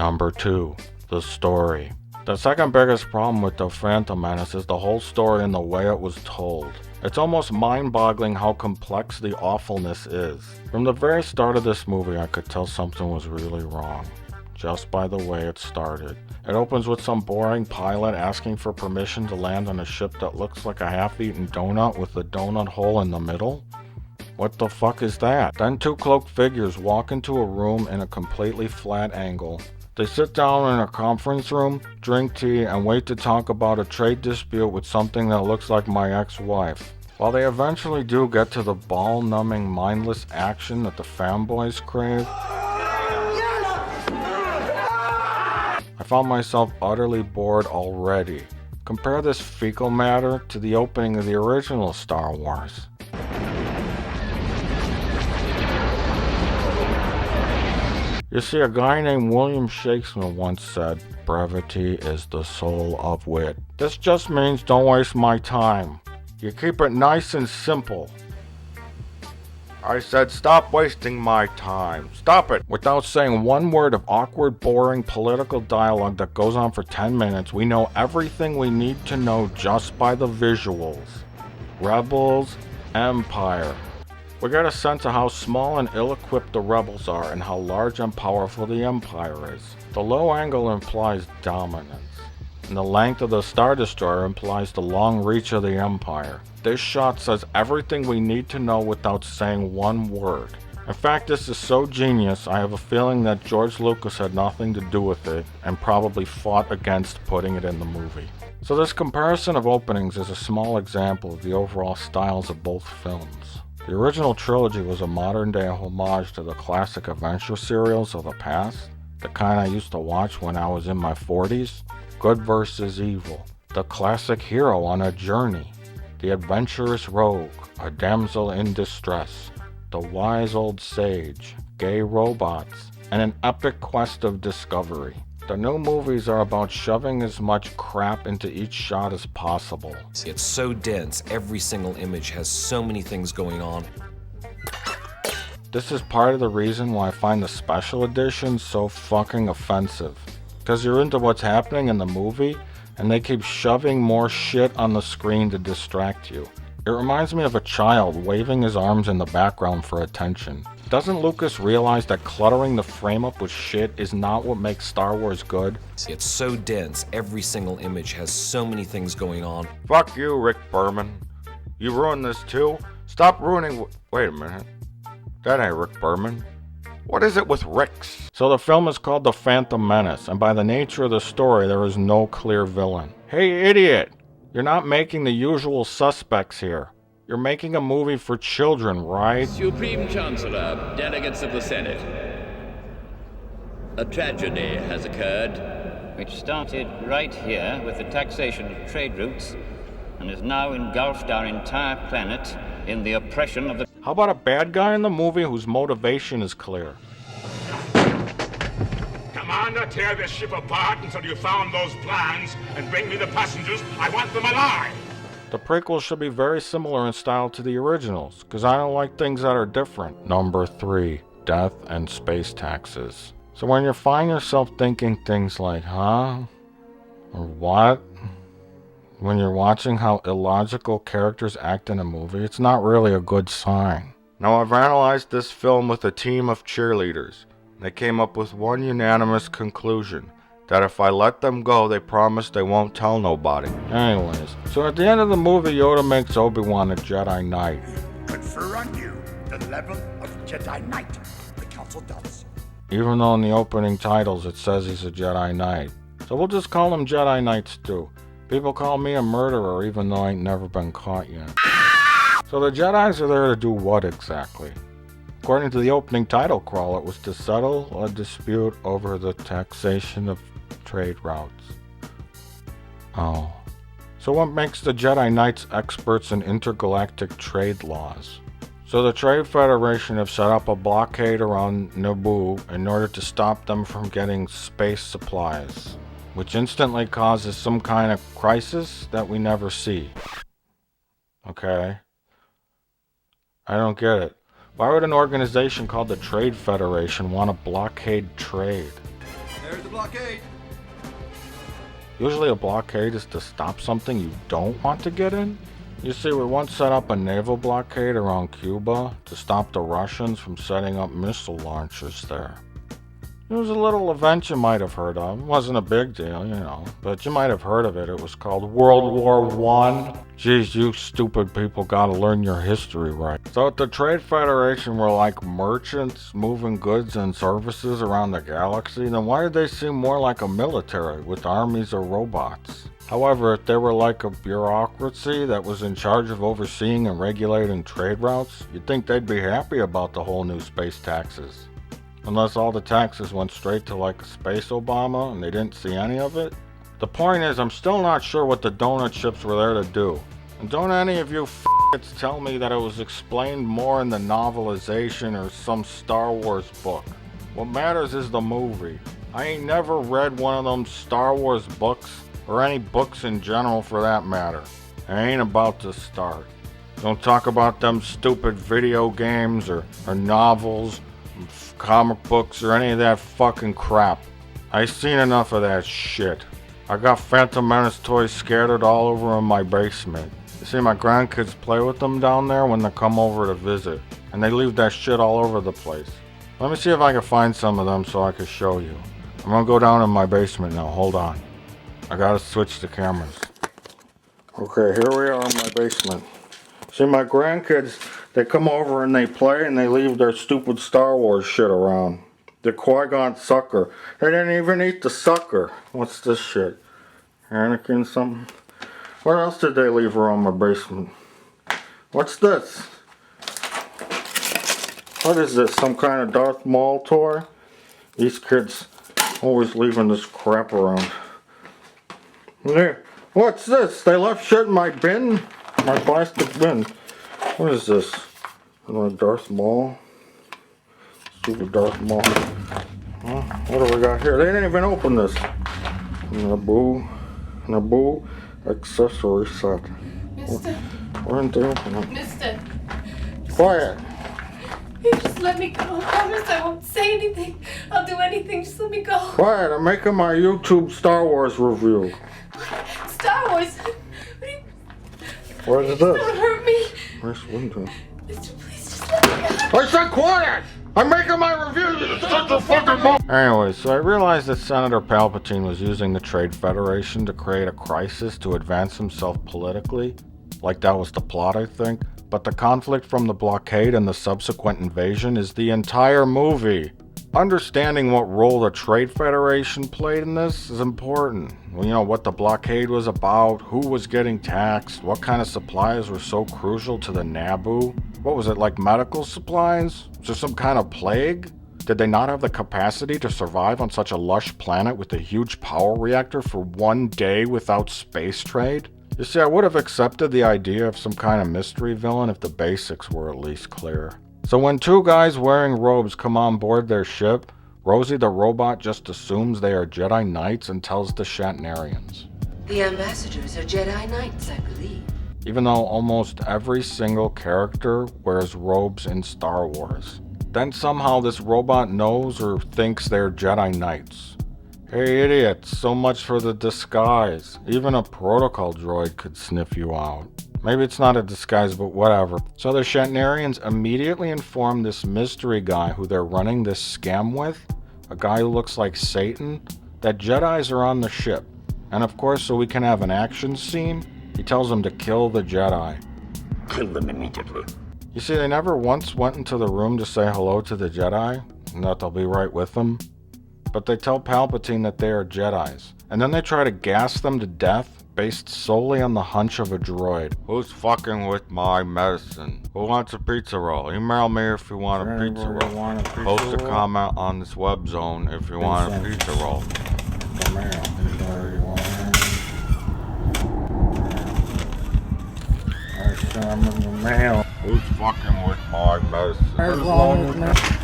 Number 2. The story. The second biggest problem with the Phantom Menace is the whole story and the way it was told. It's almost mind-boggling how complex the awfulness is. From the very start of this movie, I could tell something was really wrong, just by the way it started. It opens with some boring pilot asking for permission to land on a ship that looks like a half-eaten donut with a donut hole in the middle. What the fuck is that? Then two cloaked figures walk into a room in a completely flat angle. They sit down in a conference room, drink tea, and wait to talk about a trade dispute with something that looks like my ex-wife. While they eventually do get to the ball-numbing, mindless action that the fanboys crave, I found myself utterly bored already. Compare this fecal matter to the opening of the original Star Wars. You see, a guy named William Shakespeare once said, "Brevity is the soul of wit." This just means don't waste my time. You keep it nice and simple. I said stop wasting my time. Stop it! Without saying one word of awkward, boring political dialogue that goes on for 10 minutes, we know everything we need to know just by the visuals. Rebels, Empire. We get a sense of how small and ill-equipped the rebels are and how large and powerful the Empire is. The low angle implies dominance, and the length of the Star Destroyer implies the long reach of the Empire. This shot says everything we need to know without saying one word. In fact, this is so genius, I have a feeling that George Lucas had nothing to do with it and probably fought against putting it in the movie. So this comparison of openings is a small example of the overall styles of both films. The original trilogy was a modern-day homage to the classic adventure serials of the past, the kind I used to watch when I was in my 40s. Good versus evil, the classic hero on a journey, the adventurous rogue, a damsel in distress, the wise old sage, gay robots, and an epic quest of discovery. The new movies are about shoving as much crap into each shot as possible. It's so dense, every single image has so many things going on. This is part of the reason why I find the special editions so fucking offensive. Because you're into what's happening in the movie, and they keep shoving more shit on the screen to distract you. It reminds me of a child waving his arms in the background for attention. Doesn't Lucas realize that cluttering the frame up with shit is not what makes Star Wars good? It's so dense, every single image has so many things going on. Fuck you, Rick Berman. You ruined this too? Stop ruining wait a minute. That ain't Rick Berman. What is it with Ricks? So the film is called The Phantom Menace, and by the nature of the story, there is no clear villain. Hey idiot! You're not making the usual suspects here. You're making a movie for children, right? Supreme Chancellor, delegates of the Senate. A tragedy has occurred. Which started right here with the taxation of trade routes and has now engulfed our entire planet in the oppression of the... How about a bad guy in the movie whose motivation is clear? Commander, tear this ship apart until you found those plans and bring me the passengers. I want them alive! The prequels should be very similar in style to the originals, because I don't like things that are different. Number 3, death and space taxes. So when you find yourself thinking things like, huh? Or what? When you're watching how illogical characters act in a movie, it's not really a good sign. Now I've analyzed this film with a team of cheerleaders. They came up with one unanimous conclusion. That if I let them go, they promise they won't tell nobody. Anyways, so at the end of the movie, Yoda makes Obi-Wan a Jedi Knight. Confer on you the level of Jedi Knight. The Council does. Even though in the opening titles it says he's a Jedi Knight. So we'll just call him Jedi Knights too. People call me a murderer even though I ain't never been caught yet. So the Jedis are there to do what exactly? According to the opening title crawl, it was to settle a dispute over the taxation of trade routes. Oh. So what makes the Jedi Knights experts in intergalactic trade laws? So the Trade Federation have set up a blockade around Naboo in order to stop them from getting space supplies, which instantly causes some kind of crisis that we never see. Okay. I don't get it. Why would an organization called the Trade Federation want to blockade trade? There's the blockade. Usually a blockade is to stop something you don't want to get in. You see, we once set up a naval blockade around Cuba to stop the Russians from setting up missile launchers there. It was a little event you might have heard of. It wasn't a big deal, you know, but you might have heard of it. It was called World War I. Geez, you stupid people gotta learn your history right. So at the Trade Federation were like merchants moving goods and services around the galaxy, then why did they seem more like a military with armies of robots? However, if they were like a bureaucracy that was in charge of overseeing and regulating trade routes, you'd think they'd be happy about the whole new space taxes. Unless all the taxes went straight to like a space Obama and they didn't see any of it. The point is, I'm still not sure what the donut ships were there to do. And don't any of you f***its tell me that it was explained more in the novelization or some Star Wars book. What matters is the movie. I ain't never read one of them Star Wars books, or any books in general for that matter. I ain't about to start. Don't talk about them stupid video games or novels, comic books, or any of that fucking crap. I seen enough of that shit. I got Phantom Menace toys scattered all over in my basement. You see, my grandkids play with them down there when they come over to visit, and they leave that shit all over the place. Let me see if I can find some of them so I can show you. I'm gonna go down in my basement now, hold on. I gotta switch the cameras. Okay, here we are in my basement. See, my grandkids, they come over and they play and they leave their stupid Star Wars shit around. The Qui-Gon sucker. They didn't even eat the sucker. What's this shit? Anakin something? What else did they leave around my basement? What's this? What is this? Some kind of Darth Maul toy? These kids always leaving this crap around. There. What's this? They left shit in my bin? My plastic bin. What is this? Darth Maul? Stupid Darth Maul. Huh? What do we got here? They didn't even open this. Naboo accessory set. Mister. Why didn't they open it? Mister. Quiet. You just let me go. I promise I won't say anything. I'll do anything. Just let me go. Quiet. I'm making my YouTube Star Wars review. Star Wars. What is this? Don't hurt me. Nice window. Mister, please just let me go. I said quiet! I'm making my review! You shut your fucking mouth! Anyway, so I realized that Senator Palpatine was using the Trade Federation to create a crisis to advance himself politically. Like that was the plot, I think. But the conflict from the blockade and the subsequent invasion is the entire movie. Understanding what role the Trade Federation played in this is important. You know, what the blockade was about, who was getting taxed, what kind of supplies were so crucial to the Naboo. What was it, like medical supplies? Was there some kind of plague? Did they not have the capacity to survive on such a lush planet with a huge power reactor for one day without space trade? You see, I would have accepted the idea of some kind of mystery villain if the basics were at least clear. So when two guys wearing robes come on board their ship, Rosie the robot just assumes they are Jedi Knights and tells the Shatnerians. The ambassadors are Jedi Knights, I believe. Even though almost every single character wears robes in Star Wars. Then somehow this robot knows or thinks they're Jedi Knights. Hey idiots, so much for the disguise. Even a protocol droid could sniff you out. Maybe it's not a disguise, but whatever. So the Shatnerians immediately inform this mystery guy who they're running this scam with, a guy who looks like Satan, that Jedis are on the ship. And of course, so we can have an action scene, he tells them to kill the Jedi. Kill them immediately. You see, they never once went into the room to say hello to the Jedi, and that they'll be right with them. But they tell Palpatine that they are Jedis, and then they try to gas them to death based solely on the hunch of a droid. Who's fucking with my medicine? Who wants a pizza roll? Email me if you want a pizza roll. Post a comment on this web zone if you want a pizza roll. Who's fucking with my medicine?